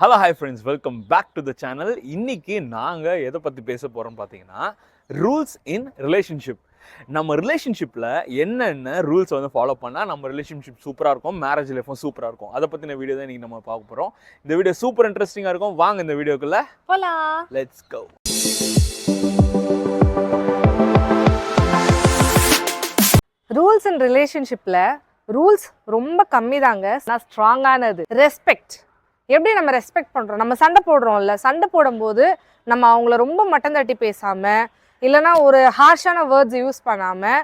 Hello hi friends, welcome back to the channel. இன்னைக்கு நாங்கள் எதை பற்றி பேச போகிறோம்னு பார்த்தீங்கன்னா, ரூல்ஸ் இன் ரிலேஷன்ஷிப். நம்ம ரிலேஷன்ஷிப்பில் என்னென்ன ரூல்ஸ் வந்து ஃபாலோ பண்ணால் நம்ம ரிலேஷன்ஷிப் சூப்பராக இருக்கும், மேரேஜ் லைஃப்பும் சூப்பராக இருக்கும், அதை பற்றின வீடியோ தான் இன்றைக்கி நம்ம பார்க்க போகிறோம். இந்த வீடியோ சூப்பர் இன்ட்ரெஸ்டிங்காக இருக்கும். வாங்க இந்த வீடியோக்குள்ளே போலாம். Let's go. ரூல்ஸ் அண்ட் ரிலேஷன்ஷிப்பில் ரூல்ஸ் ரொம்ப கம்மி தாங்க, நான் ஸ்ட்ராங்கானது. ரெஸ்பெக்ட். எப்படி நம்ம ரெஸ்பெக்ட் பண்ணுறோம்? நம்ம சண்டை போடுறோம்ல, சண்டை போடும்போது நம்ம அவங்கள ரொம்ப மட்டம் தட்டி பேசாமல், இல்லைனா ஒரு ஹார்ஷான வேர்ட்ஸ் யூஸ் பண்ணாமல்,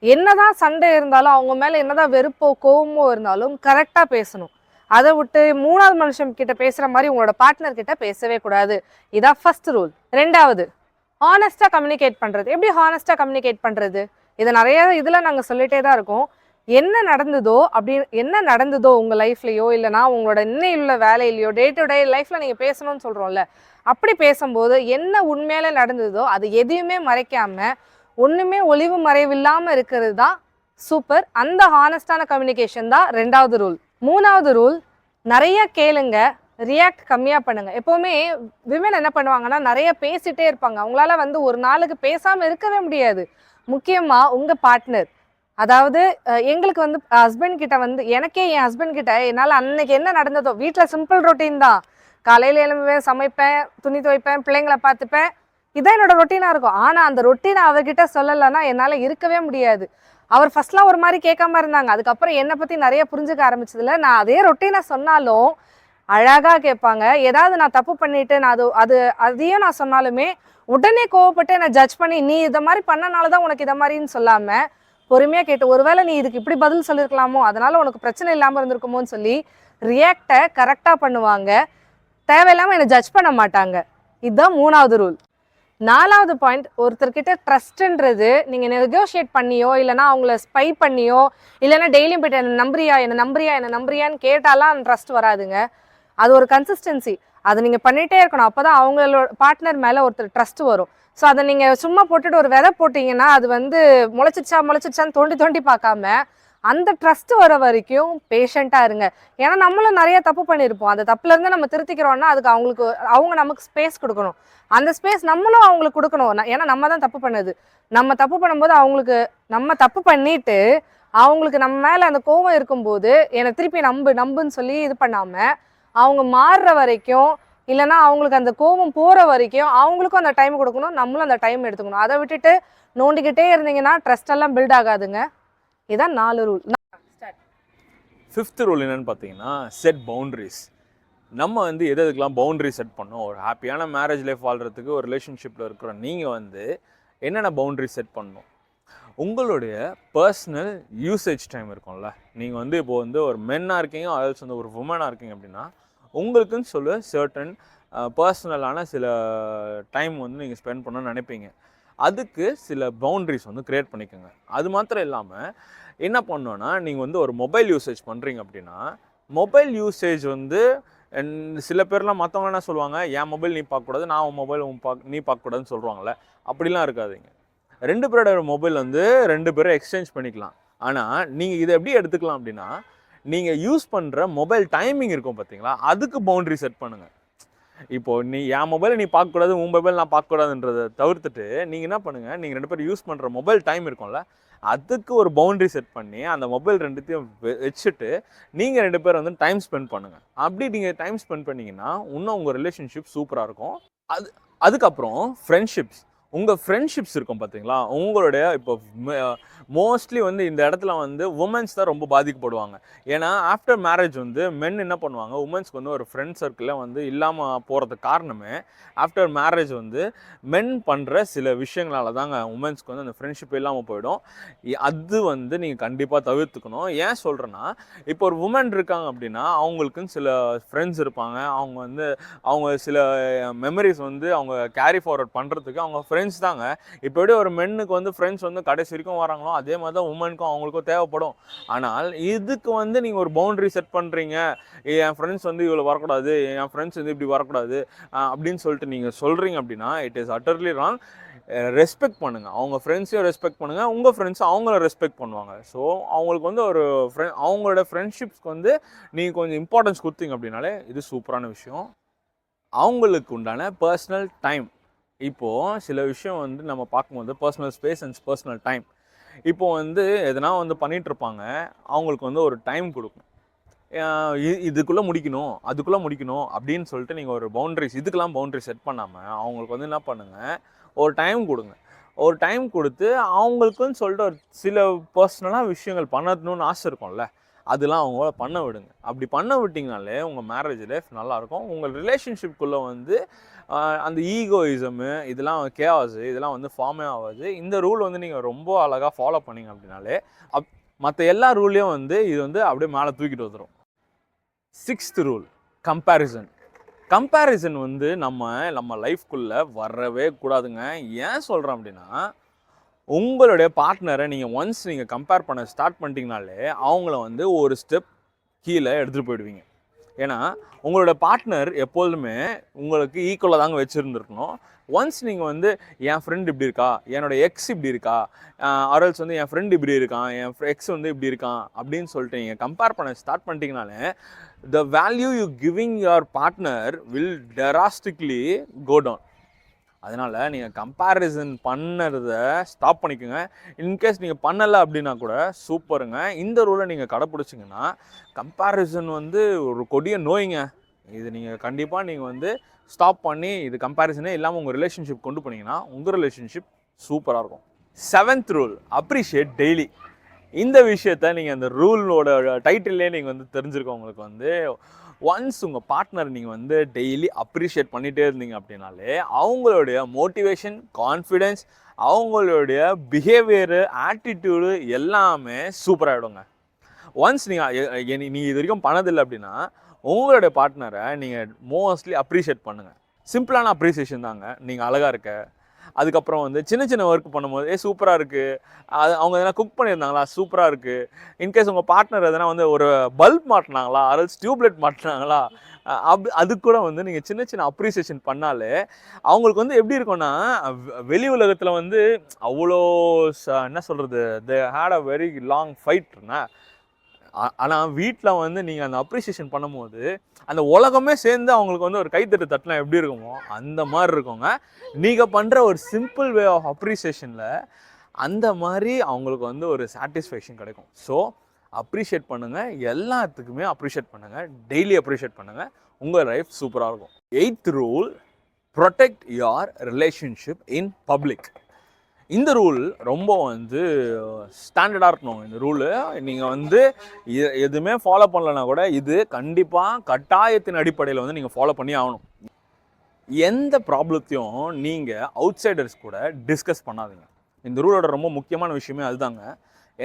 என்னதான் சண்டை இருந்தாலும் அவங்க மேலே என்னதான் வெறுப்போ கோவமோ இருந்தாலும் கரெக்டாக பேசணும். அதை விட்டு மூணாவது மனுஷன் கிட்ட பேசுகிற மாதிரி உங்களோட பார்ட்னர் கிட்ட பேசவே கூடாது. இதான் ஃபர்ஸ்ட் ரூல். ரெண்டாவது, ஹானஸ்ட்டாக கம்யூனிகேட் பண்ணுறது. எப்படி ஹானஸ்ட்டாக கம்யூனிகேட் பண்ணுறது? இதை நிறைய இதில் நாங்கள் சொல்லிகிட்டே தான் இருக்கோம். என்ன நடந்ததோ உங்கள் லைஃப்லையோ, இல்லைனா உங்களோட இன்னையுள்ள வேலையிலையோ, டே டு டே லைஃப்பில் நீங்கள் பேசணும்னு சொல்கிறோம்ல, அப்படி பேசும்போது என்ன உண்மையில நடந்ததோ அது எதையுமே மறைக்காமல், ஒன்றுமே ஒளிவு மறைவில்லாமல் இருக்கிறது தான் சூப்பர். அந்த ஹானஸ்டான கம்யூனிகேஷன் தான் ரெண்டாவது ரூல். மூணாவது ரூல், நிறைய கேளுங்க, ரியாக்ட் கம்மியாக பண்ணுங்கள். எப்போவுமே விமன் என்ன பண்ணுவாங்கன்னா, நிறைய பேசிகிட்டே இருப்பாங்க. அவங்களால ஒரு நாளுக்கு பேசாமல் இருக்கவே முடியாது. முக்கியமாக உங்கள் பார்ட்னர், அதாவது எங்களுக்கு ஹஸ்பண்ட் கிட்ட எனக்கே என் ஹஸ்பண்ட் கிட்ட என்னால் அன்னைக்கு என்ன நடந்ததோ, வீட்டில் சிம்பிள் ரொட்டீன் தான். காலையில் எழும்புவேன், சமைப்பேன், துணி துவைப்பேன், பிள்ளைங்களை பார்த்துப்பேன், இதான் என்னோட ரொட்டீனாக இருக்கும். ஆனால் அந்த ரொட்டீனை அவர்கிட்ட சொல்லலைன்னா என்னால் இருக்கவே முடியாது. அவர் ஃபர்ஸ்ட்லாம் ஒரு மாதிரி கேட்காம இருந்தாங்க. அதுக்கப்புறம் என்னை பற்றி நிறைய புரிஞ்சுக்க ஆரம்பிச்சதுல நான் அதே ரொட்டீனை சொன்னாலும் அழகாக கேட்பாங்க. ஏதாவது நான் தப்பு பண்ணிட்டு நான் அதையும் நான் சொன்னாலுமே உடனே கோவப்பட்டு என்னை ஜட்ஜ் பண்ணி, நீ இதை மாதிரி பண்ணனால தான் உனக்கு இதை மாதிரின்னு சொல்லாமல் பொறுமையாக கேட்டு, ஒருவேளை நீ இதுக்கு இப்படி பதில் சொல்லியிருக்கலாமோ, அதனால உனக்கு பிரச்சனை இல்லாமல் இருந்திருக்குமோன்னு சொல்லி ரியாக்டை கரெக்டாக பண்ணுவாங்க. தேவையில்லாமல் என்னை ஜட்ஜ் பண்ண மாட்டாங்க. இதுதான் மூணாவது ரூல். நாலாவது பாயிண்ட், ஒருத்தர்கிட்ட ட்ரஸ்ட்ன்றது நீங்கள் நெகோஷியேட் பண்ணியோ, இல்லைனா அவங்கள ஸ்பை பண்ணியோ, இல்லைனா டெய்லியும் போய்ட்டு என்ன நம்புறியான்னு கேட்டாலாம் அந்த ட்ரஸ்ட் வராதுங்க. அது ஒரு கன்சிஸ்டன்சி. அதை நீங்கள் பண்ணிகிட்டே இருக்கணும். அப்போ தான் அவங்களோட பார்ட்னர் மேலே ஒருத்தர் ட்ரஸ்ட் வரும். ஸோ அதை நீங்கள் சும்மா போட்டுட்டு ஒரு விதை போட்டிங்கன்னா அது முளைச்சிச்சான்னு தோண்டி பார்க்காம அந்த ட்ரஸ்ட் வர வரைக்கும் பேஷண்ட்டாக இருங்க. ஏன்னா நம்மளும் நிறைய தப்பு பண்ணியிருப்போம். அந்த தப்புலேருந்து நம்ம திருத்திக்கிறோன்னா அதுக்கு அவங்க நமக்கு ஸ்பேஸ் கொடுக்கணும். அந்த ஸ்பேஸ் நம்மளும் அவங்களுக்கு கொடுக்கணும். ஏன்னா நம்ம தான் தப்பு பண்ணுது. நம்ம தப்பு பண்ணும்போது நம்ம தப்பு பண்ணிட்டு அவங்களுக்கு நம்ம மேலே அந்த கோவம் இருக்கும்போது என்னை திருப்பி நம்புன்னு சொல்லி இது பண்ணாமல் அவங்க மாறுற வரைக்கும், இல்லைனா அவங்களுக்கு அந்த கோபம் போகிற வரைக்கும் அவங்களுக்கும் அந்த டைம் கொடுக்கணும், நம்மளும் அந்த டைம் எடுத்துக்கணும். அதை விட்டுட்டு நோண்டிக்கிட்டே இருந்தீங்கன்னா ட்ரஸ்ட் எல்லாம் பில்ட் ஆகாதுங்க. இதான் 4 ரூல். ஃபிஃப்த் ரூல் என்னன்னு பார்த்தீங்கன்னா, செட் பவுண்ட்ரிஸ். நம்ம எதுக்கெல்லாம் பவுண்ட்ரி செட் பண்ணோம்? ஒரு ஹாப்பியான மேரேஜ் லைஃப் வாழ்கிறதுக்கு ஒரு ரிலேஷன்ஷிப்பில் இருக்கிற நீங்கள் என்னென்ன பவுண்ட்ரி செட் பண்ணணும்? உங்களுடைய பர்சனல் யூசேஜ் டைம் இருக்கும்ல, நீங்கள் இப்போது ஒரு மென்னாக இருக்கீங்க, அதாவது ஒரு உமனாக இருக்கீங்க அப்படின்னா, உங்களுக்குன்னு சொல்ல சர்டன் பர்சனலான சில டைம் நீங்கள் ஸ்பெண்ட் பண்ணணும்னு நினைப்பீங்க. அதுக்கு சில பவுண்ட்ரிஸ் க்ரியேட் பண்ணிக்கோங்க. அது மாத்திரம் இல்லாமல் என்ன பண்ணோன்னா, நீங்கள் ஒரு மொபைல் யூசேஜ் பண்ணுறீங்க அப்படின்னா, மொபைல் யூசேஜ் சில பேர்லாம் மற்றவங்க என்ன சொல்லுவாங்க, என் மொபைல் நீ பார்க்கக்கூடாது, நான் உன் மொபைல் நீ பார்க்கக்கூடாதுன்னு சொல்கிறாங்களே, அப்படிலாம் இருக்காதுங்க. 2 பேரோட மொபைல் 2 பேரும் எக்ஸ்சேஞ்ச் பண்ணிக்கலாம். ஆனால் நீங்கள் இதை எப்படி எடுத்துக்கலாம் அப்படின்னா, நீங்கள் யூஸ் பண்ணுற மொபைல் டைமிங் இருக்கும் பார்த்தீங்களா, அதுக்கு பவுண்ட்ரி செட் பண்ணுங்கள். இப்போது என் மொபைலை நீ பார்க்கக்கூடாது, உன் மொபைல் நான் பார்க்கக்கூடாதுன்றதை தவிர்த்துட்டு நீங்கள் என்ன பண்ணுங்கள், நீங்கள் 2 பேரும் யூஸ் பண்ணுற மொபைல் டைம் இருக்கும்ல, அதுக்கு ஒரு பவுண்ட்ரி செட் பண்ணி அந்த மொபைல் 2த்தையும் வச்சுட்டு நீங்கள் 2 பேரும் டைம் ஸ்பெண்ட் பண்ணுங்கள். அப்படி நீங்கள் டைம் ஸ்பெண்ட் பண்ணிங்கன்னா இன்னும் உங்கள் ரிலேஷன்ஷிப் சூப்பராக இருக்கும். அதுக்கப்புறம் ஃப்ரெண்ட்ஷிப்ஸ். உங்கள் ஃப்ரெண்ட்ஷிப்ஸ் இருக்கும் பார்த்தீங்களா, உங்களுடைய இப்போ மோஸ்ட்லி இந்த இடத்துல உமன்ஸ் தான் ரொம்ப பாதிக்கப்படுவாங்க. ஏன்னா ஆஃப்டர் மேரேஜ் மென் என்ன பண்ணுவாங்க, உமன்ஸ்க்கு ஒரு ஃப்ரெண்ட் சர்க்கிளில் இல்லாமல் போகிறதுக்கு காரணமே ஆஃப்டர் மேரேஜ் மென் பண்ணுற சில விஷயங்களால தாங்க உமன்ஸ்க்கு அந்த ஃப்ரெண்ட்ஷிப் இல்லாமல் போயிடும். அது நீங்கள் கண்டிப்பாக தவிர்த்துக்கணும். ஏன் சொல்கிறேன்னா, இப்போ ஒரு உமன் இருக்காங்க அப்படின்னா அவங்களுக்குன்னு சில ஃப்ரெண்ட்ஸ் இருப்பாங்க. அவங்க சில மெமரிஸ் அவங்க கேரி ஃபார்வர்ட் பண்ணுறதுக்கு அவங்க ஃப்ரெண்ட்ஸ் தாங்க. இப்போ எப்படி ஒரு மென்னுக்கு வந்து ஃப்ரெண்ட்ஸ் வந்து கடைசி வரைக்கும் வராங்களோ அதே மாதிரி தான் உமனுக்கும் அவங்களுக்கும் தேவைப்படும். ஆனால் இதுக்கு வந்து நீங்கள் ஒரு பவுண்டரி செட் பண்ணுறீங்க, என் ஃப்ரெண்ட்ஸ் வந்து இவ்வளோ வரக்கூடாது, என் ஃப்ரெண்ட்ஸ் வந்து இப்படி வரக்கூடாது அப்படின்னு சொல்லிட்டு நீங்கள் சொல்கிறீங்க அப்படின்னா it is utterly wrong. Respect பண்ணுங்கள், அவங்க ஃப்ரெண்ட்ஸையும் ரெஸ்பெக்ட் பண்ணுங்கள், உங்கள் ஃப்ரெண்ட்ஸும் அவங்கள ரெஸ்பெக்ட் பண்ணுவாங்க. ஸோ அவங்களுக்கு வந்து ஒரு அவங்களோட ஃப்ரெண்ட்ஷிப்ஸ்க்கு வந்து நீங்கள் கொஞ்சம் இம்பார்ட்டன்ஸ் கொடுத்தீங்க அப்படின்னாலே இது சூப்பரான விஷயம். அவங்களுக்கு உண்டான பர்சனல் டைம். இப்போது சில விஷயம் வந்து நம்ம பார்க்கும்போது personal space and personal time. இப்போது வந்து எதனா வந்து பண்ணிகிட்ருப்பாங்க, அவங்களுக்கு வந்து ஒரு டைம் கொடுக்கும். இதுக்குள்ளே முடிக்கணும், அதுக்குள்ளே முடிக்கணும் அப்படின்னு சொல்லிட்டு நீங்கள் ஒரு பவுண்ட்ரிஸ் இதுக்கெல்லாம் பவுண்ட்ரி செட் பண்ணாமல் அவங்களுக்கு வந்து என்ன பண்ணுங்கள், ஒரு டைம் கொடுங்க. ஒரு டைம் கொடுத்து அவங்களுக்குன்னு சொல்லிட்டு ஒரு சில பர்சனலாக விஷயங்கள் பண்ணணும்னு ஆசை இருக்கும்ல, அதெல்லாம் அவங்கள பண்ண விடுங்க. அப்படி பண்ண விட்டிங்கனாலே உங்கள் மேரேஜ் லைஃப் நல்லாயிருக்கும். உங்கள் ரிலேஷன்ஷிப்குள்ளே வந்து அந்த ஈகோயிசமு இதெல்லாம் கேவாஸு இதெல்லாம் வந்து ஃபார்மே ஆகாது. இந்த ரூல் வந்து நீங்கள் ரொம்ப அழகாக ஃபாலோ பண்ணிங்க அப்படின்னாலே மற்ற எல்லா ரூல்லையும் வந்து இது வந்து அப்படியே மேலே தூக்கிட்டு வந்துடும். 6th rule, comparison. கம்பேரிசன் வந்து நம்ம லைஃப்குள்ளே வரவே கூடாதுங்க. ஏன் சொல்கிறேன் அப்படின்னா, உங்களுடைய பார்ட்னரை நீங்கள் கம்பேர் பண்ண ஸ்டார்ட் பண்ணிட்டீங்கனாலே அவங்கள வந்து ஒரு ஸ்டெப் கீழே எடுத்துகிட்டு போயிடுவீங்க. ஏன்னா உங்களோட பார்ட்னர் எப்பொழுதுமே உங்களுக்கு ஈக்குவலாக தாங்க வச்சுருந்துருக்கணும். ஒன்ஸ் நீங்கள் வந்து என் ஃப்ரெண்ட் இப்படி இருக்கா, என்னோட எக்ஸ் இப்படி இருக்கா, ஆர்எல்ஸ் வந்து என் ஃப்ரெண்ட் இப்படி இருக்கான், என் எக்ஸ் வந்து இப்படி இருக்கான் அப்படின்னு சொல்லிட்டு நீங்கள் கம்பேர் பண்ண start பண்ணிட்டீங்கனாலே the value you giving your partner will drastically go down. அதனால் நீங்கள் கம்பேரிசன் பண்ணுறத ஸ்டாப் பண்ணிக்கோங்க. இன்கேஸ் நீங்கள் பண்ணலை அப்படின்னா கூட சூப்பருங்க. இந்த ரூலை நீங்கள் கடைப்பிடிச்சிங்கன்னா கம்பேரிசன் வந்து ஒரு கொடிய நோய்ங்க. இது நீங்கள் கண்டிப்பாக நீங்கள் வந்து ஸ்டாப் பண்ணி இது கம்பேரிசனே இல்லாமல் உங்கள் ரிலேஷன்ஷிப் கொண்டு போனீங்கன்னா உங்கள் ரிலேஷன்ஷிப் சூப்பராக இருக்கும். 7th rule, appreciate daily. இந்த விஷயத்த நீங்கள் அந்த ரூலோட டைட்டில்லே நீங்கள் வந்து தெரிஞ்சிருக்கோம். உங்களுக்கு வந்து ஒன்ஸ் உங்கள் பார்ட்னர் நீங்கள் வந்து டெய்லி அப்ரிஷியேட் பண்ணிகிட்டே இருந்தீங்க அப்படின்னாலே அவங்களுடைய மோட்டிவேஷன், கான்ஃபிடென்ஸ், அவங்களுடைய பிஹேவியரு, ஆட்டிடியூடு எல்லாமே சூப்பராகிடுங்க. ஒன்ஸ் நீங்கள் இது வரைக்கும் பண்ணதில்லை அப்படின்னா உங்களுடைய பார்ட்னரை நீங்கள் மோஸ்ட்லி அப்ரிஷியேட் பண்ணுங்கள். சிம்பிளான அப்ரிசியேஷன் தாங்க. நீங்கள் அழகாக இருக்க, அதுக்கப்புறம் வந்து சின்ன சின்ன ஒர்க் பண்ணும்போது சூப்பராக இருக்குது, அது அவங்க எதனா குக் பண்ணியிருந்தாங்களா சூப்பராக இருக்குது. இன்கேஸ் உங்கள் பார்ட்னர் எதனா வந்து ஒரு பல்ப் மாட்டினாங்களா அல்லது டியூப்லைட் மாட்டினாங்களா அது கூட வந்து நீங்கள் சின்ன சின்ன அப்ரிசியேஷன் பண்ணாலே அவங்களுக்கு வந்து எப்படி இருக்கும்னா, வெளி உலகத்தில் வந்து அவ்வளோ என்ன சொல்கிறது, they had a very long ஃபைட்னா, ஆனால் வீட்டில் வந்து நீங்கள் அந்த அப்ரிசியேஷன் பண்ணும்போது அந்த உலகமே சேர்ந்து அவங்களுக்கு வந்து ஒரு கைத்தட்டு தட்டினா எப்படி இருக்குமோ அந்த மாதிரி இருக்குங்க. நீங்கள் பண்ணுற ஒரு சிம்பிள் வே ஆஃப் அப்ரிசியேஷனில் அந்த மாதிரி அவங்களுக்கு வந்து ஒரு சாட்டிஸ்ஃபேக்ஷன் கிடைக்கும். ஸோ அப்ரிஷியேட் பண்ணுங்கள், எல்லாத்துக்குமே அப்ரிஷியேட் பண்ணுங்கள், டெய்லி அப்ரிஷியேட் பண்ணுங்கள், உங்கள் லைஃப் சூப்பராக இருக்கும். 8th rule, protect your relationship in public. இந்த ரூல் ரொம்ப வந்து ஸ்டாண்டர்டாக இருக்கணும். இந்த ரூலு நீங்கள் வந்து எதுவுமே ஃபாலோ பண்ணலைன்னா கூட இது கண்டிப்பாக கட்டாயத்தின் அடிப்படையில் வந்து நீங்கள் ஃபாலோ பண்ணி ஆகணும். எந்த ப்ராப்ளத்தையும் நீங்கள் அவுட் சைடர்ஸ் கூட டிஸ்கஸ் பண்ணாதீங்க. இந்த ரூலோட ரொம்ப முக்கியமான விஷயமே அதுதாங்க.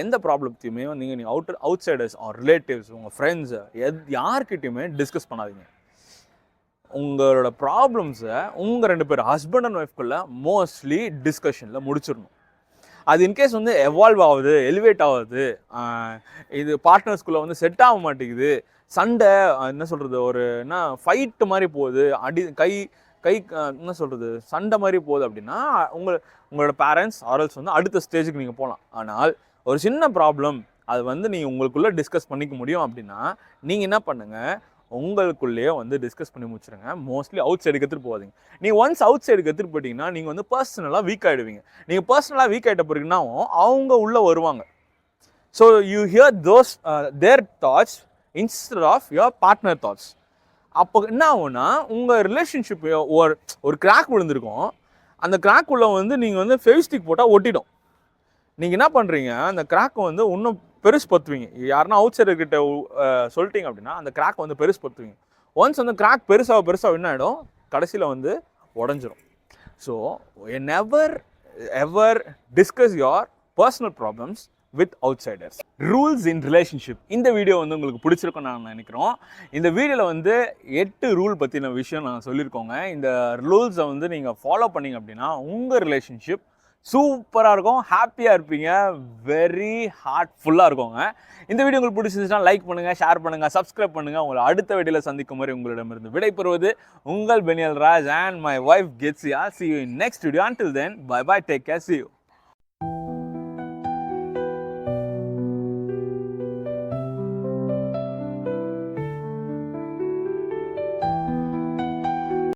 எந்த ப்ராப்ளத்தையுமே நீங்கள் அவுட் சைடர்ஸ் ஆர் ரிலேட்டிவ்ஸ், உங்கள் ஃப்ரெண்ட்ஸு யார்கிட்டையுமே டிஸ்கஸ் பண்ணாதீங்க. உங்களோட ப்ராப்ளம்ஸை உங்கள் 2 பேர் ஹஸ்பண்ட் அண்ட் ஒய்ஃப்குள்ளே மோஸ்ட்லி டிஸ்கஷனில் முடிச்சிடணும். அது இன்கேஸ் வந்து எவால்வ் ஆகுது, எலிவேட் ஆகுது, இது பார்ட்னர்ஸ்குள்ளே வந்து செட் ஆக மாட்டேங்குது, சண்டை என்ன சொல்கிறது, ஒரு என்ன ஃபைட்டு மாதிரி போகுது, கை என்ன சொல்கிறது, சண்டை மாதிரி போகுது அப்படின்னா உங்களோட பேரண்ட்ஸ் ஆர்எல்ஸ் வந்து அடுத்த ஸ்டேஜுக்கு நீங்கள் போகலாம். ஆனால் ஒரு சின்ன ப்ராப்ளம் அது வந்து நீங்கள் உங்களுக்குள்ளே டிஸ்கஸ் பண்ணிக்க முடியும் அப்படின்னா நீங்கள் என்ன பண்ணுங்கள், உங்களுக்குள்ளேயே வந்து டிஸ்கஸ் பண்ணி முடிச்சுருங்க. மோஸ்ட்லி அவுட் சைடுக்கு எடுத்துகிட்டு போகாதீங்க. நீங்கள் ஒன்ஸ் அவுட் சைடுக்கு எடுத்துகிட்டு போட்டிங்கன்னா நீங்கள் வந்து பர்சனலாக வீக் ஆகிடுவீங்க. நீங்கள் பர்சனலாக வீக் ஆகிட்ட பிறகுன்னா அவங்க உள்ளே வருவாங்க. So you hear those their thoughts instead of your partner thoughts. அப்போ என்ன ஆகும்னா உங்கள் ரிலேஷன்ஷிப் ஒரு கிராக் விழுந்திருக்கும். அந்த கிராக் உள்ள வந்து நீங்கள் வந்து ஃபெவிஸ்டிக் போட்டால் ஒட்டிடும். நீங்கள் என்ன பண்ணுறீங்க, அந்த கிராக்கை வந்து இன்னும் பெருசு பற்றுவீங்க. யாருன்னா அவுட் சைடர்கிட்ட சொல்லிட்டீங்க அப்படின்னா அந்த கிராக் வந்து பெருசு பற்றுவீங்க. ஒன்ஸ் அந்த கிராக் பெருசாக என்ன ஆகிடும், கடைசியில் வந்து உடஞ்சிரும். So never ever discuss your personal problems with outsiders. Rules in relationship. இந்த வீடியோ வந்து உங்களுக்கு பிடிச்சிருக்கும் நான் நினைக்கிறோம். இந்த வீடியோவில் வந்து 8 ரூல் பற்றின விஷயம் நான் சொல்லியிருக்கோங்க. இந்த ரூல்ஸை வந்து நீங்கள் ஃபாலோ பண்ணீங்க அப்படின்னா உங்கள் ரிலேஷன்ஷிப் சூப்பராக இருக்கும், ஹாப்பியாக இருப்பீங்க, வெரி ஹார்ட்ஃபுல்லாக இருக்குங்க. இந்த வீடியோ உங்களுக்கு பிடிச்சிருந்துச்சுன்னா லைக் பண்ணுங்கள், ஷேர் பண்ணுங்கள், சப்ஸ்கிரைப் பண்ணுங்கள். உங்களை அடுத்த வீடியோவில் சந்திக்கும் மாதிரி உங்களிடமிருந்து விடைபெறுவது உங்கள் Beniel Raj and my wife Keziah. See you in next video. Until then, bye bye, take care, see you.